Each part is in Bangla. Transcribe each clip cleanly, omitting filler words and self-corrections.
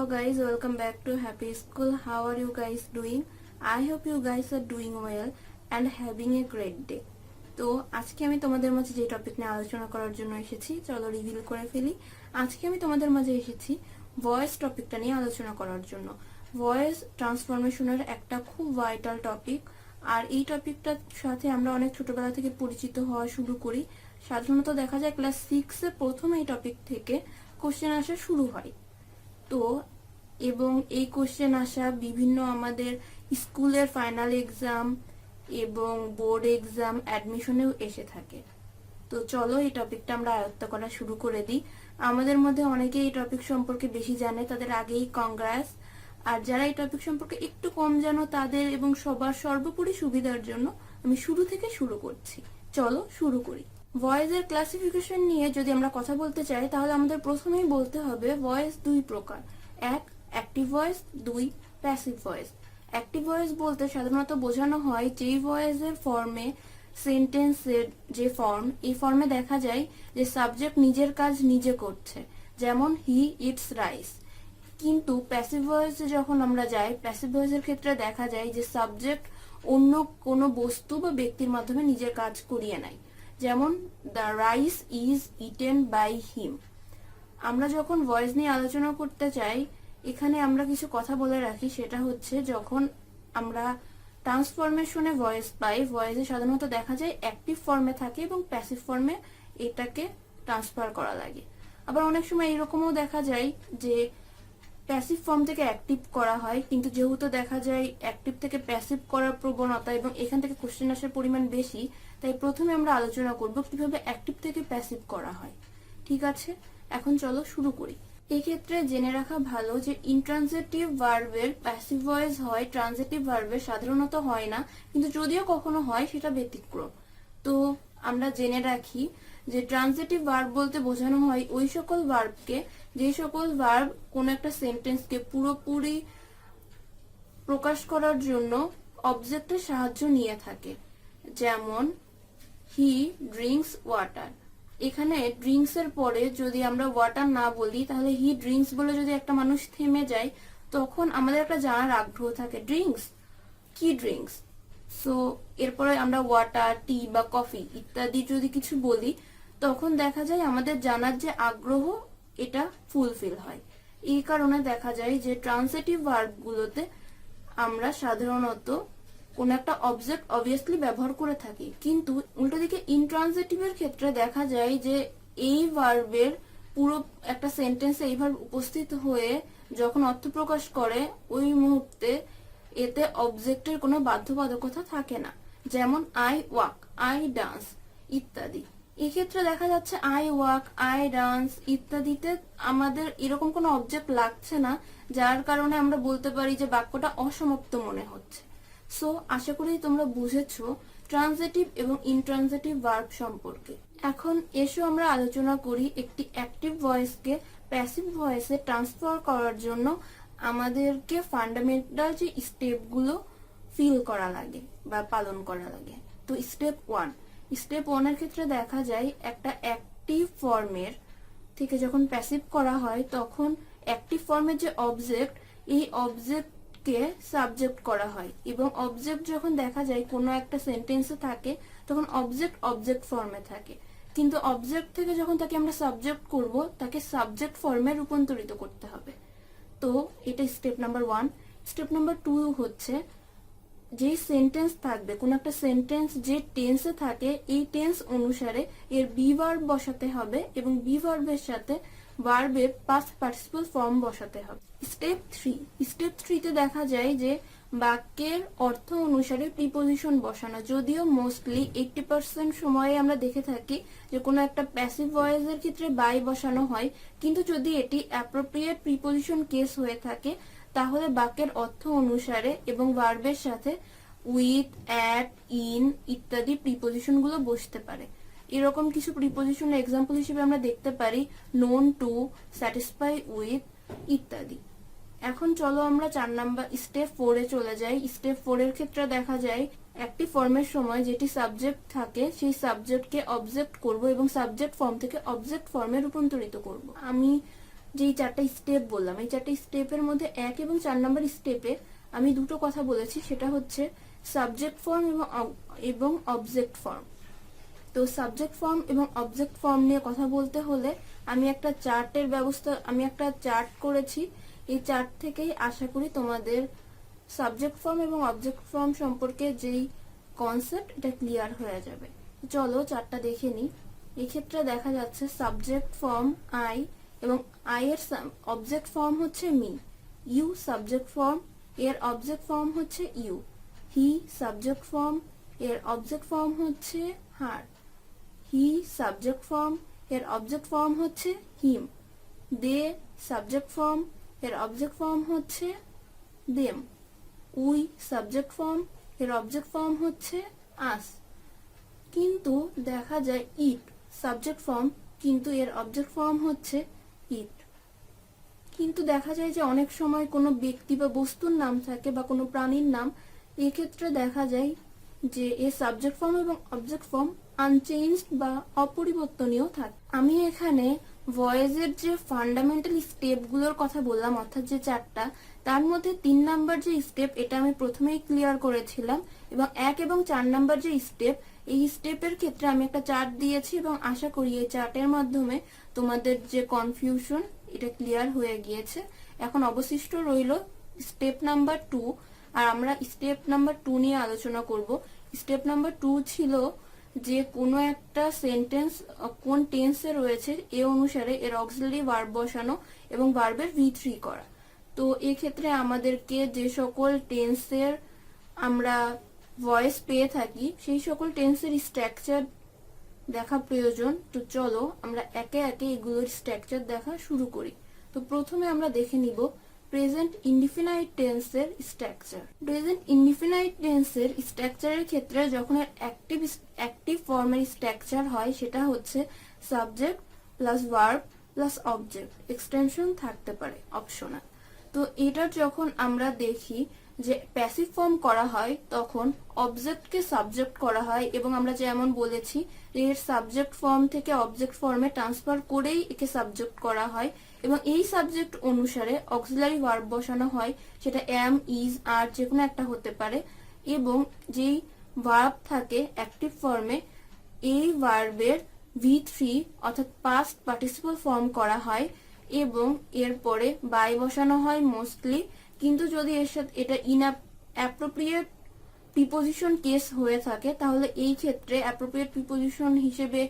Hello guys, welcome back to Happy School. How are you guys doing? I hope you guys are doing well and having a great day. তো আজকে আমি তোমাদের মাঝে যে টপিক নিয়ে আলোচনা করার জন্য এসেছি, চলো রিভিল করে ফেলি। আজকে আমি তোমাদের মাঝে এসেছি ভয়েস টপিকটা নিয়ে আলোচনা করার জন্য। ভয়েস ট্রান্সফরমেশনের একটা খুব ভাইটাল টপিক, আর এই টপিকটার সাথে আমরা অনেক ছোটবেলা থেকে পরিচিত হওয়া শুরু করি। সাধারণত দেখা যায় ক্লাস 6-এ প্রথম এই টপিক থেকে কোশ্চেন আসা শুরু হয়। তো এবং এই কোশ্চেন আসা বিভিন্ন আমাদের স্কুলের ফাইনাল এক্সাম এবং বোর্ড এক্সাম অ্যাডমিশনেও এসে থাকে। তো চলো এই টপিকটা আমরা আয়ত্ত করা শুরু করে দিই। আমাদের মধ্যে অনেকে এই টপিক সম্পর্কে বেশি জানে, তাদের আগেই কংগ্রেস। আর যারা এই টপিক সম্পর্কে একটু কম জানো তাদের এবং সবার সর্বোপরি সুবিধার জন্য আমি শুরু থেকে শুরু করছি। চলো শুরু করি। ভয়েসের ক্লাসিফিকেশন নিয়ে যদি আমরা কথা বলতে চাই তাহলে আমাদের প্রথমেই বলতে হবে ভয়েস দুই প্রকার, এক অ্যাক্টিভ ভয়েস, দুই প্যাসিভ ভয়েস। অ্যাক্টিভ ভয়েস বলতে সাধারণত বোঝানো হয় যেই ভয়েসের ফর্মে সেন্টেন্সের যে ফর্ম, এই ফর্মে দেখা যায় যে সাবজেক্ট নিজের কাজ নিজে করছে, যেমন হি ইটস রাইস। কিন্তু প্যাসিভ ভয়েসে যখন আমরা যাই, প্যাসিভ ভয়েসের ক্ষেত্রে দেখা যায় যে সাবজেক্ট অন্য কোনো বস্তু বা ব্যক্তির মাধ্যমে নিজের কাজ করিয়ে নেয়, যেমন the rice is eaten by him. আমরা যখন ভয়েস নিয়ে আলোচনা করতে চাই, এখানে আমরা কিছু কথা বলে রাখি। সেটা হচ্ছে যখন আমরা ট্রান্সফরমেশনে ভয়েস পাই, ভয়েসে সাধারণত দেখা যায় অ্যাক্টিভ ফর্মে থাকে এবং প্যাসিভ ফর্মে এটাকে ট্রান্সফার করা লাগে। আবার অনেক সময় এরকমও দেখা যায় যে প্যাসিভ ফর্ম থেকে অ্যাক্টিভ করা হয়, কিন্তু যেহেতু দেখা যায় অ্যাক্টিভ থেকে প্যাসিভ করার প্রবণতা এবং এখান থেকে কোশ্চেন আসার পরিমাণ বেশি, তাই প্রথমে আমরা আলোচনা করব কিভাবে অ্যাক্টিভ থেকে প্যাসিভ করা হয়। ঠিক আছে, এখন চলো শুরু করি। এক্ষেত্রে জেনে রাখা ভালো যে ইন্ট্রানজিটিভ ভার্বের প্যাসিভ ভয়েস হয়, ট্রানজিটিভ ভার্বের সাধারণত হয় না, কিন্তু যদিও কখনো হয় সেটা ব্যতিক্রম। তো আমরা জেনে রাখি যে ট্রানজিটিভ ভার্ব বলতে বোঝানো হয় ওই সকল ভার্বকে, যে সকল ভার্ব কোনো একটা সেন্টেন্সকে পুরোপুরি প্রকাশ করার জন্য অবজেক্টের সাহায্য নিয়ে থাকে। যেমন হি ড্রিঙ্কস ওয়াটার। এখানে ড্রিঙ্কস এর পরে যদি আমরা ওয়াটার না বলি, তাহলে হি ড্রিঙ্কস বলে যদি একটা মানুষ থেমে যায়, তখন আমাদের একটা জানার আগ্রহ থাকে ড্রিঙ্কস কি, ড্রিঙ্কস। সো এরপরে আমরা ওয়াটার, টি বা কফি ইত্যাদি যদি কিছু বলি, তখন দেখা যায় আমাদের জানার যে আগ্রহ এটা ফুলফিল হয়। এই কারণে দেখা যায় যে ট্রান্সিটিভ ভার্বগুলোতে আমরা সাধারণত কোন একটা অবজেক্ট অবভিয়াসলি ব্যবহার করে থাকি, কিন্তু উল্টো দিকে ইনট্রানজিটিভের ক্ষেত্রে দেখা যায় যে এই ভার্বের পুরো একটা সেন্টেন্সে এই ভার্ব উপস্থিত হয়ে যখন অর্থ প্রকাশ করে, ওই মুহূর্তে এতে অবজেক্টের কোনো বাধ্যবাধকতা থাকে না। যেমন আই ওয়াক, আই ডান্স ইত্যাদি। এক্ষেত্রে দেখা যাচ্ছে আই ওয়াক, আই ডান্স ইত্যাদিতে আমাদের এরকম কোনো অবজেক্ট লাগছে না, যার কারণে আমরা বলতে পারি যে বাক্যটা অসমাপ্ত মনে হচ্ছে। সো আশা করি তোমরা বুঝেছো ট্রানজিটিভ এবং ইনট্রানজিটিভ ভার্ব সম্পর্কে। এখন এসো আমরা আলোচনা করি একটি অ্যাক্টিভ ভয়েসকে প্যাসিভ ভয়েসে ট্রান্সফার করার জন্য আমাদেরকে ফান্ডামেন্টাল যে স্টেপগুলো ফিল করা লাগে বা পালন করা লাগে। তো স্টেপ 1, স্টেপ 1-এর ক্ষেত্রে দেখা যায় একটা অ্যাক্টিভ ফর্মের থেকে যখন প্যাসিভ করা হয়, তখন অ্যাক্টিভ ফর্মের যে অবজেক্ট, এই অবজেক্টকে সাবজেক্ট করা হয়, এবং অবজেক্ট যখন দেখা যায় কোনো একটা সেন্টেন্সে থাকে, তখন অবজেক্ট অবজেক্ট ফর্মে থাকে। কিন্তু অবজেক্ট থেকে যখন তাকে আমরা সাবজেক্ট করব, তাকে সাবজেক্ট ফর্মে রূপান্তরিত করতে হবে। তো এটা স্টেপ নাম্বার 1। স্টেপ নাম্বার 2 হচ্ছে যে সেন্টেন্স থাকবে, কোন একটা সেন্টেন্স যে টেন্সে থাকে, এই টেন্স অনুসারে এর বি ভার্ব বসাতে হবে এবং বি ভার্বের সাথে ভার্বের পাস্ট পার্টিসিপল ফর্ম বসাতে হবে। স্টেপ 3, স্টেপ 3-তে দেখা যায় যে বাক্যের অর্থ অনুসারে প্রিপোজিশন বসানো। যদিও মোস্টলি 80% সময়ে আমরা দেখে থাকি যে কোনো একটা প্যাসিভ ভয়েসের ক্ষেত্রে বাই বসানো হয়, কিন্তু যদি এটি অ্যাপ্রোপ্রিয়েট প্রিপোজিশন কেস হয়ে থাকে, তাহলে বাক্যের অর্থ অনুসারে এবং ভার্বের সাথে উইথ, অ্যাট, ইন ইত্যাদি প্রিপোজিশন গুলো বসতে পারে। এরকম কিছু প্রিপোজিশন এক্সাম্পল হিসেবে আমরা দেখতে পারি নোন টু, স্যাটিসফাই উইথ ইত্যাদি। এখন চলো আমরা 4 নাম্বার স্টেপ 4-এ চলে যাই। স্টেপ 4-এর ক্ষেত্রে দেখা যায় অ্যাক্টিভ ফর্মের সময় যেটি সাবজেক্ট থাকে, সেই সাবজেক্টকে অবজেক্ট করব এবং সাবজেক্ট ফর্ম থেকে অবজেক্ট ফর্মে রূপান্তরিত করব। আমি যে চারটা স্টেপ বললাম, এই চারটা স্টেপের মধ্যে 1 এবং 4 নম্বর স্টেপে আমি দুটো কথা বলেছি, সেটা হচ্ছে সাবজেক্ট ফর্ম এবং অবজেক্ট ফর্ম। তো সাবজেক্ট ফর্ম এবং অবজেক্ট ফর্ম নিয়ে কথা বলতে হলে আমি একটা চার্ট করেছি। এই চার্ট থেকেই আশা করি তোমাদের সাবজেক্ট ফর্ম এবং অবজেক্ট ফর্ম সম্পর্কে যেই কনসেপ্ট এটা ক্লিয়ার হয়ে যাবে। চলো চার্টটা দেখে নিই। এক্ষেত্রে দেখা যাচ্ছে সাবজেক্ট ফর্ম আই এবং আই এর অবজেক্ট ফর্ম হচ্ছে মি, ইউ সাবজেক্ট ফর্ম এর অবজেক্ট ফর্ম হচ্ছে ইউ, হি সাবজেক্ট ফর্ম এর অবজেক্ট ফর্ম হচ্ছে হার, হি সাবজেক্ট ফর্ম এর অবজেক্ট ফর্ম হচ্ছে হিম, দে সাবজেক্ট ফর্ম এর অবজেক্ট ফর্ম হচ্ছে দেম, উই সাবজেক্ট ফর্ম এর অবজেক্ট ফর্ম হচ্ছে আস। কিন্তু দেখা যায় ইট সাবজেক্ট ফর্ম, কিন্তু এর অবজেক্ট ফর্ম হচ্ছে ইট। কিন্তু দেখা যায় যে অনেক সময় কোনো ব্যক্তি বা বস্তুর নাম থাকে বা কোনো প্রাণীর নাম, এক্ষেত্রে দেখা যায় যে এর সাবজেক্ট ফর্ম এবং অবজেক্ট ফর্ম আনচেঞ্জড বা অপরিবর্তনীয় থাকে। আমি এখানে ভয়েসের যে ফান্ডামেন্টাল স্টেপগুলোর কথা বললাম, অর্থাৎ যে চারটা, তার মধ্যে 3 নাম্বার যে স্টেপ এটা আমি প্রথমেই ক্লিয়ার করেছিলাম, এবং 1 এবং 4 নাম্বার যে স্টেপ, এই স্টেপের ক্ষেত্রে আমি একটা চার্ট দিয়েছি এবং আশা করি এই চার্টের মাধ্যমে তোমাদের যে কনফিউশন এটা ক্লিয়ার হয়ে গিয়েছে। এখন অবশিষ্ট রইল স্টেপ নাম্বার 2, আর আমরা স্টেপ নাম্বার 2 নিয়ে আলোচনা করব। স্টেপ নাম্বার 2 ছিল যে কোনো একটা সেন্টেন্স কোন টেন্সে রয়েছে এ অনুসারে এর অক্সিলারি ভার্ব বসানো এবং ভার্বের V3 করা। তো এক্ষেত্রে আমাদেরকে যে সকল টেন্সের আমরা ভয়েস পেয়ে থাকি সেই সকল টেন্সের স্ট্রাকচার দেখা প্রয়োজন। তো চলো আমরা একে একে এগুলোর স্ট্রাকচার দেখা শুরু করি। তো প্রথমে আমরা দেখে নিব প্রেজেন্ট ইনডিফিনাইট টেন্সের স্ট্রাকচার। প্রেজেন্ট ইনডিফিনাইট টেন্সের স্ট্রাকচারের ক্ষেত্রে যখন অ্যাক্টিভ ফর্মের স্ট্রাকচার হয় সেটা হচ্ছে subject plus verb plus object, extension থাকতে পারে অপশনাল। তো এটার যখন আমরা দেখি যে প্যাসিভ ফর্ম করা হয় তখন অবজেক্টকে সাবজেক্ট করা হয়, এবং আমরা যেমন বলেছি এর সাবজেক্ট ফর্ম থেকে অবজেক্ট ফর্মে ট্রান্সফার করেই একে সাবজেক্ট করা হয়, এবং এই সাবজেক্ট অনুসারে অক্সিলারি ভার্ব বসানো হয়, সেটা এম, ইজ, আর যে কোনো একটা হতে পারে। এবং যেই ভার্ব থাকে অ্যাক্টিভ ফর্মে এই ভার্বের V3 অর্থাৎ পাস্ট পার্টিসিপল ফর্ম করা হয় এবং এরপরে বাই বসানো হয় মোস্টলি। কিন্তু যদি এর সাথে এটা অ্যাপ্রোপ্রিয়েট প্রিপোজিশন কেস হয়ে থাকে তাহলে এই ক্ষেত্রে অ্যাপ্রোপ্রিয়েট প্রিপোজিশন হিসেবে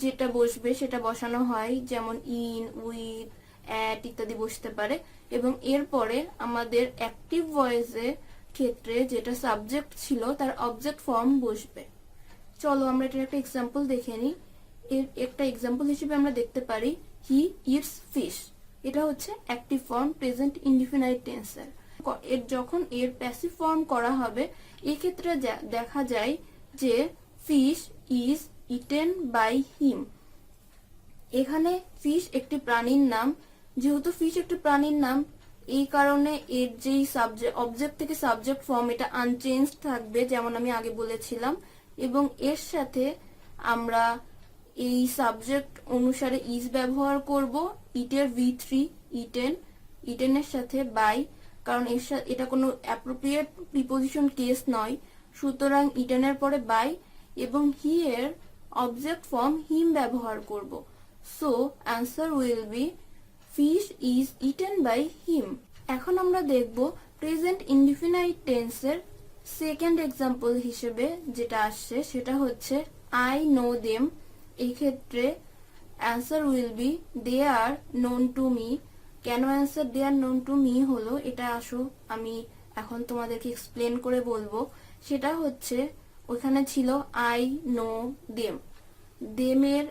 যেটা বসবে সেটা বসানো হয়, যেমন ইন, উইথ, অ্যাট ইত্যাদি বসতে পারে। এবং এরপরে আমাদের অ্যাক্টিভ ভয়েসের ক্ষেত্রে যেটা সাবজেক্ট ছিল তার অবজেক্ট ফর্ম বসবে। চলো আমরা এটার একটা এক্সাম্পল দেখে নিই। এর একটা এক্সাম্পল হিসেবে আমরা দেখতে পারি হি ইটস ফিশ, এটা হচ্ছে অ্যাক্টিভ ফর্ম প্রেজেন্ট ইনডিফিনাইট টেন্সের। এর যখন এর প্যাসিভ ফর্ম করা হবে এক্ষেত্রে দেখা যায় যে fish is eaten by him. এখানে ফিশ একটি প্রাণীর নাম, যেহেতু ফিশ একটি প্রাণীর নাম এই কারণে এর যেই অবজেক্ট থেকে সাবজেক্ট ফর্ম এটা আনচেঞ্জ থাকবে যেমন আমি আগে বলেছিলাম, এবং এর সাথে আমরা এই সাবজেক্ট অনুসারে ইজ ব্যবহার করব, ইটের V3 ইটেনের সাথে বাই, কারণ এর সাথে এটা কোনো অ্যাপ্রোপ্রিয়েট প্রিপোজিশন কেস নয়, সুতরাং ইটেনের পরে বাই, এবং হি এর অবজেক্ট ফর্ম হিম ব্যবহার করব। So answer will be fish is eaten by him. এখন আমরা দেখব প্রেজেন্ট ইনডিফিনাইট টেন্সের সেকেন্ড এক্সাম্পল হিসেবে যেটা আসছে সেটা হচ্ছে আই নো দেম। এই ক্ষেত্রে answer will be they are known to me. কেন answer they are known to me হলো এটা আমি এখন তোমাদেরকে এক্সপ্লেন করে বলবো। সেটা হচ্ছে ওখানে ছিল আই নো দেম, দেমের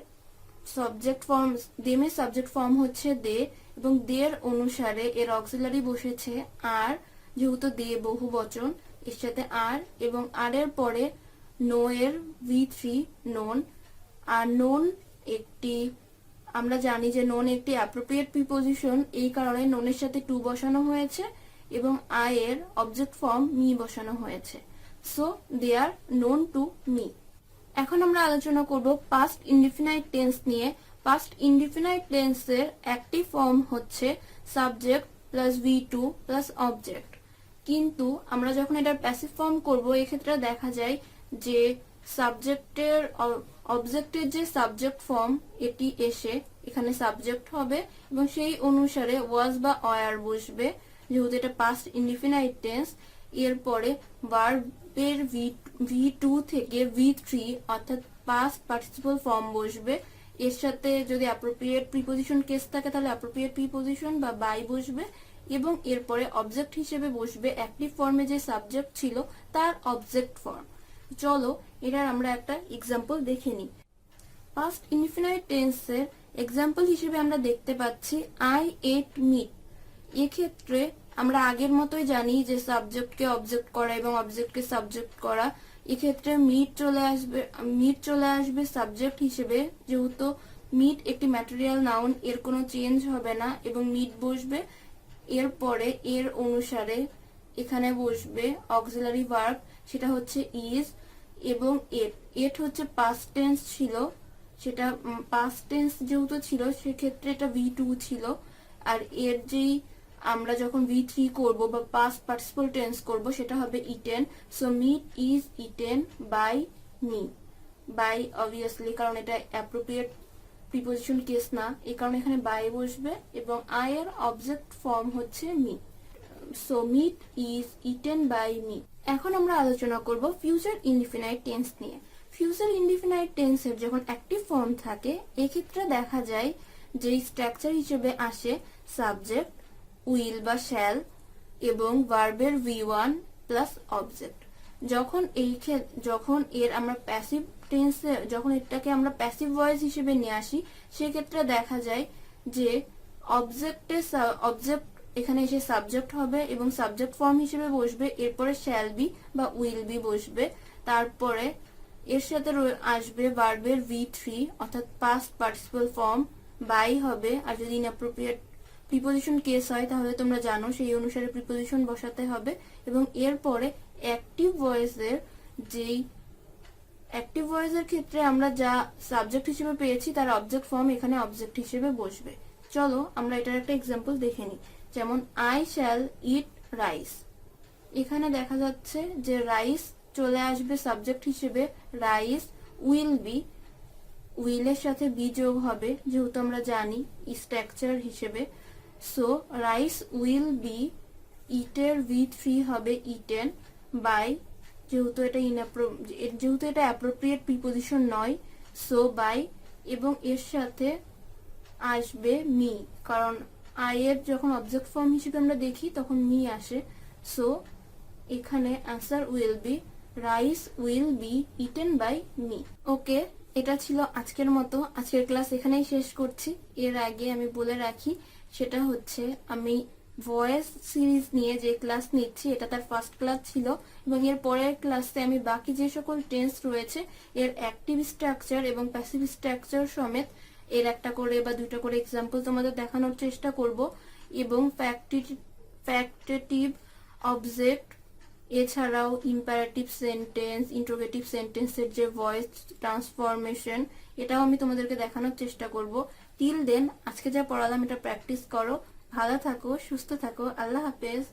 সাবজেক্ট ফর্ম হচ্ছে দে, এবং দের অনুসারে এর অক্সিলারি বসেছে আর, যেহেতু দে বহু বচন এর সাথে আর, এবং আর এর পরে নো এর V3 নোন। আর নোন আমরা জানি যে নোন একটি অ্যাপ্রোপ্রিয়েট প্রিপোজিশন, এই কারণে নোনের সাথে টু বসানো হয়েছে এবং আই এর অবজেক্ট ফর্ম মি বসানো হয়েছে। So they are known to me. এখন আমরা আলোচনা করব পাস্ট ইনডিফিনাইট টেন্স নিয়ে। পাস্ট ইনডিফিনাইট টেন্সের অ্যাক্টিভ ফর্ম হচ্ছে subject plus V2 plus object, কিন্তু আমরা যখন এটার প্যাসিভ ফর্ম করব এক্ষেত্রে দেখা যায় যে সাবজেক্টের অবজেক্টের যে সাবজেক্ট ফর্ম এটি এসে এখানে সাবজেক্ট হবে এবং সেই অনুসারে ওয়াজ বা ওয়্যার বসবে, যেহেতু এটা পাস্ট ইনডিফিনাইট টেন্স। এরপরে ভার্বের V2 থেকে V3 অর্থাৎ পাস্ট পার্টিসিপল ফর্ম বসবে। এর সাথে যদি অ্যাপ্রোপ্রিয়েট প্রিপোজিশন কেস থাকে তাহলে অ্যাপ্রোপ্রিয়েট প্রিপোজিশন বা বাই বসবে এবং এরপরে অবজেক্ট হিসেবে বসবে অ্যাক্টিভ ফর্মে যে সাবজেক্ট ছিল তার অবজেক্ট ফর্ম। চলো এটার আমরা একটা এক্সাম্পল দেখে নিই। পাস্ট ইনডিফিনাইট টেন্সের এক্সাম্পল হিসেবে আমরা দেখতে পাচ্ছি আই এট মিট। এক্ষেত্রে আমরা আগের মতোই জানি যে সাবজেক্টকে অবজেক্ট করা এবং অবজেক্টকে সাবজেক্ট করা। এক্ষেত্রে মিট চলে আসবে সাবজেক্ট হিসেবে, যেহেতু মিট একটি ম্যাটেরিয়াল নাউন, এর কোনো চেঞ্জ হবে না এবং মিট বসবে। এরপরে এর অনুসারে এখানে বসবে অক্সিলারি ভার্ব, সেটা হচ্ছে ইজ এবং এট হচ্ছে পাস্ট টেন্স ছিল, সেটা পাস্ট টেন্স যেহেতু ছিল সেক্ষেত্রে এটা V2 ছিল। আর এর যেই আমরা যখন V3 করব বা পাস্ট পার্টিসিপল টেন্স করব সেটা হবে eaten. So meat is eaten by me. By obviously, কারণ এটা অ্যাপ্রোপ্রিয়েট প্রিপোজিশন কেস না, এই কারণে এখানে বাই বসবে এবং আই এর অবজেক্ট ফর্ম হচ্ছে me. So meat is eaten by me. এখন আমরা আলোচনা করব ফিউচার ইনডিফিনাইট টেন্স নিয়ে। ফিউচার ইনডিফিনাইট টেন্সের যখন অ্যাক্টিভ ফর্ম থাকে এক্ষেত্রে দেখা যায় যে স্ট্রাকচার হিসেবে আসে সাবজেক্ট, উইল বা শ্যাল এবং ভার্বের V1 প্লাস অবজেক্ট। যখন এর আমরা প্যাসিভ টেন্সে যখন এটাকে আমরা প্যাসিভ ভয়েস হিসেবে নিয়ে আসি সেক্ষেত্রে দেখা যায় যে অবজেক্ট এখানে এসে সাবজেক্ট হবে এবং সাবজেক্ট ফর্ম হিসেবে বসবে, এরপরে শ্যাল বি বা উইল বি বসবে, তারপরে এর সাথে আসবে ভার্বের V3 অর্থাৎ পাস্ট পার্টিসিপল ফর্ম বাই হবে। আর যদি ইনঅ্যাপ্রোপ্রিয়েট প্রিপোজিশন কেস হয় তাহলে তোমরা জানো সেই অনুসারে প্রিপোজিশন বসাতে হবে এবং এরপরে অ্যাক্টিভ ভয়েসের ক্ষেত্রে আমরা যা সাবজেক্ট হিসেবে পেয়েছি তার অবজেক্ট ফর্ম এখানে অবজেক্ট হিসেবে বসবে। চলো আমরা এটার একটা এক্সাম্পল দেখে নিই। যেমন আই শ্যাল ইট রাইস। এখানে দেখা যাচ্ছে যে রাইস চলে আসবে সাবজেক্ট হিসেবে, রাইস উইল বি, উইলের সাথে বি যোগ হবে যেহেতু আমরা জানি স্ট্রাকচার হিসেবে। সো রাইস উইল বি, ইটের V3 হবে ইটেন বাই, যেহেতু এটা অ্যাপ্রোপ্রিয়েট প্রিপোজিশন নয়, সো বাই, এবং এর সাথে আসবে মি, কারণ আই এর যখন অবজেক্ট ফর্ম হিসেবে আমরা দেখি তখন মি আসে। সো এখানে answer will be rice will be eaten by me. Okay, এটা ছিল আজকের মতো। আজকের ক্লাস এখানেই শেষ করছি। এর আগে আমি বলে রাখি, সেটা হচ্ছে আমি ভয়েস সিরিজ নিয়ে যে ক্লাস নিচ্ছি এটা তার ফার্স্ট ক্লাস ছিল এবং এর পরের ক্লাসে আমি বাকি যে সকল টেন্স রয়েছে এর অ্যাক্টিভ স্ট্রাকচার এবং প্যাসিভ স্ট্রাকচার সমেত এর একটা করে বা দুটো করে এক্সাম্পল তোমাদের দেখানোর চেষ্টা করব এবং ফ্যাক্টেটিভ অবজেক্ট এছাড়াও ইম্পারেটিভ সেন্টেন্স, ইন্ট্রোগেটিভ সেন্টেন্সের যে ভয়েস ট্রান্সফরমেশন এটাও আমি তোমাদেরকে দেখানোর চেষ্টা করব। টিল দেন আজকে যা পড়ালাম এটা প্র্যাকটিস করো। ভালো থাকো, সুস্থ থাকো, আল্লাহ হাফেজ।